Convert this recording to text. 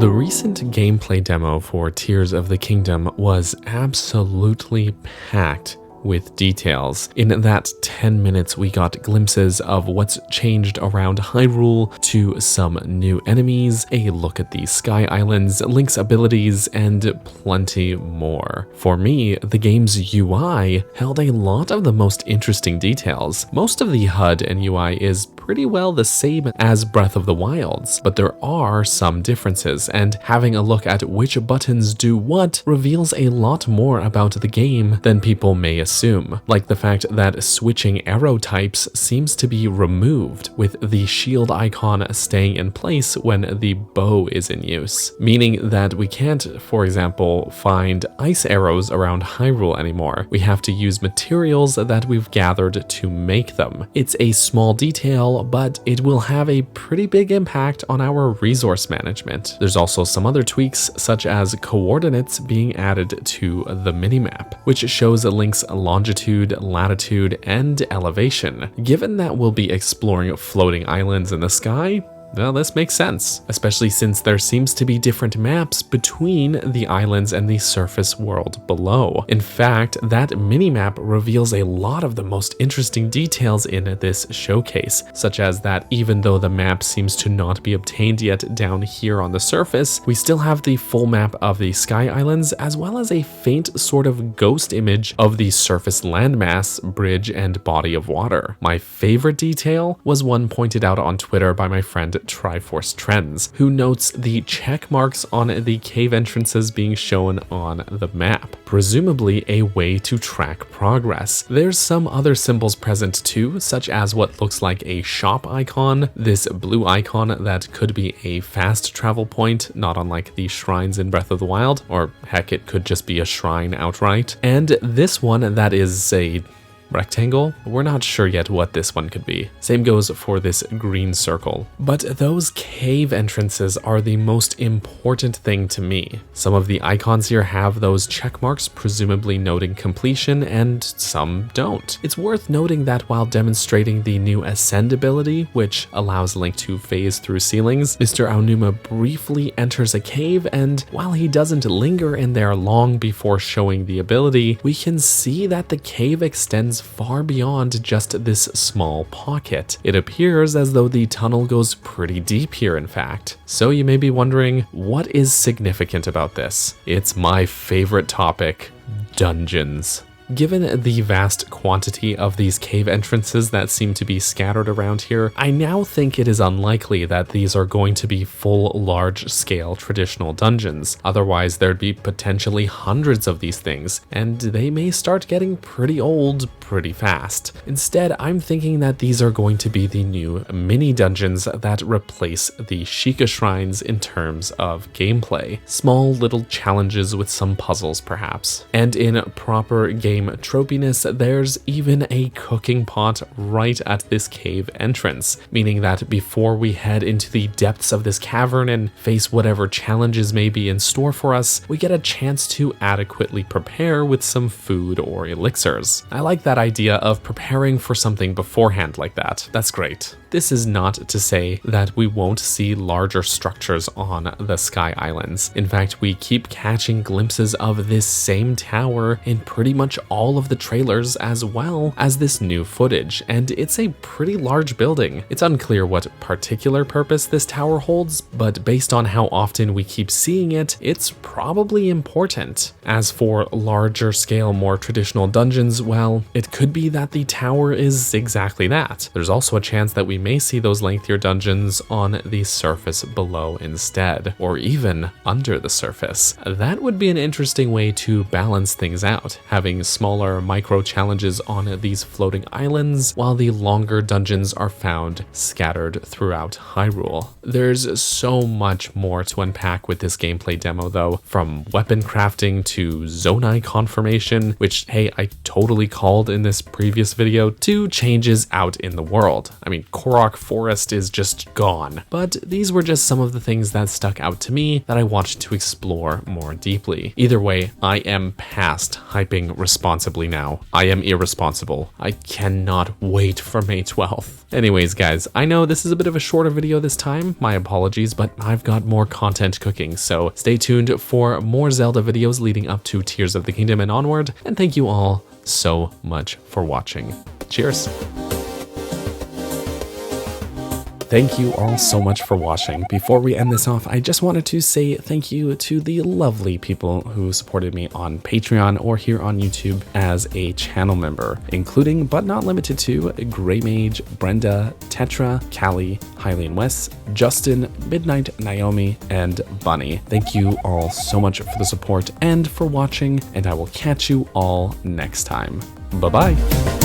The recent gameplay demo for Tears of the Kingdom was absolutely packed with details. In that 10 minutes, we got glimpses of what's changed around Hyrule, to some new enemies, a look at the Sky Islands, Link's abilities, and plenty more. For me, the game's UI held a lot of the most interesting details. Most of the HUD and UI is pretty well the same as Breath of the Wild's, but there are some differences, and having a look at which buttons do what reveals a lot more about the game than people may assume, like the fact that switching arrow types seems to be removed, with the shield icon staying in place when the bow is in use, meaning that we can't, for example, find ice arrows around Hyrule anymore. We have to use materials that we've gathered to make them. It's a small detail, but it will have a pretty big impact on our resource management. There's also some other tweaks, such as coordinates being added to the minimap, which shows Link's longitude, latitude, and elevation. Given that we'll be exploring floating islands in the sky, well, this makes sense, especially since there seems to be different maps between the islands and the surface world below. In fact, that minimap reveals a lot of the most interesting details in this showcase, such as that even though the map seems to not be obtained yet down here on the surface, we still have the full map of the Sky Islands, as well as a faint sort of ghost image of the surface landmass, bridge, and body of water. My favorite detail was one pointed out on Twitter by my friend Triforce Trends, who notes the check marks on the cave entrances being shown on the map, presumably a way to track progress. There's some other symbols present too, such as what looks like a shop icon, this blue icon that could be a fast travel point, not unlike the shrines in Breath of the Wild, or heck, it could just be a shrine outright, and this one that is a rectangle. We're not sure yet what this one could be. Same goes for this green circle. But those cave entrances are the most important thing to me. Some of the icons here have those check marks, presumably noting completion, and some don't. It's worth noting that while demonstrating the new Ascend ability, which allows Link to phase through ceilings, Mr. Aonuma briefly enters a cave, and while he doesn't linger in there long before showing the ability, we can see that the cave extends far beyond just this small pocket. It appears as though the tunnel goes pretty deep here, in fact. So you may be wondering, what is significant about this? It's my favorite topic: dungeons. Given the vast quantity of these cave entrances that seem to be scattered around here, I now think it is unlikely that these are going to be full, large-scale traditional dungeons. Otherwise, there'd be potentially hundreds of these things, and they may start getting pretty old pretty fast. Instead, I'm thinking that these are going to be the new mini-dungeons that replace the Sheikah Shrines in terms of gameplay. Small little challenges with some puzzles, perhaps. And in proper game tropiness, there's even a cooking pot right at this cave entrance, meaning that before we head into the depths of this cavern and face whatever challenges may be in store for us, we get a chance to adequately prepare with some food or elixirs. I like that idea of preparing for something beforehand like that. That's great. This is not to say that we won't see larger structures on the Sky Islands. In fact, we keep catching glimpses of this same tower in pretty much all of the trailers, as well as this new footage, and it's a pretty large building. It's unclear what particular purpose this tower holds, but based on how often we keep seeing it, it's probably important. As for larger scale, more traditional dungeons, well, it could be that the tower is exactly that. There's also a chance that we may see those lengthier dungeons on the surface below instead, or even under the surface. That would be an interesting way to balance things out, having smaller micro challenges on these floating islands, while the longer dungeons are found scattered throughout Hyrule. There's so much more to unpack with this gameplay demo though, from weapon crafting to zonai confirmation, which hey, I totally called in this previous video, to changes out in the world. I mean, core Korok forest is just gone. But these were just some of the things that stuck out to me that I wanted to explore more deeply. Either way, I am past hyping responsibly now. I am irresponsible. I cannot wait for May 12th. Anyways, guys, I know this is a bit of a shorter video this time. My apologies, but I've got more content cooking, so stay tuned for more Zelda videos leading up to Tears of the Kingdom and onward, and thank you all so much for watching. Cheers! Thank you all so much for watching. Before we end this off, I just wanted to say thank you to the lovely people who supported me on Patreon or here on YouTube as a channel member, including but not limited to Grey Mage, Brenda, Tetra, Callie, Hylian West, Justin, Midnight Naomi, and Bunny. Thank you all so much for the support and for watching, and I will catch you all next time. Bye-bye.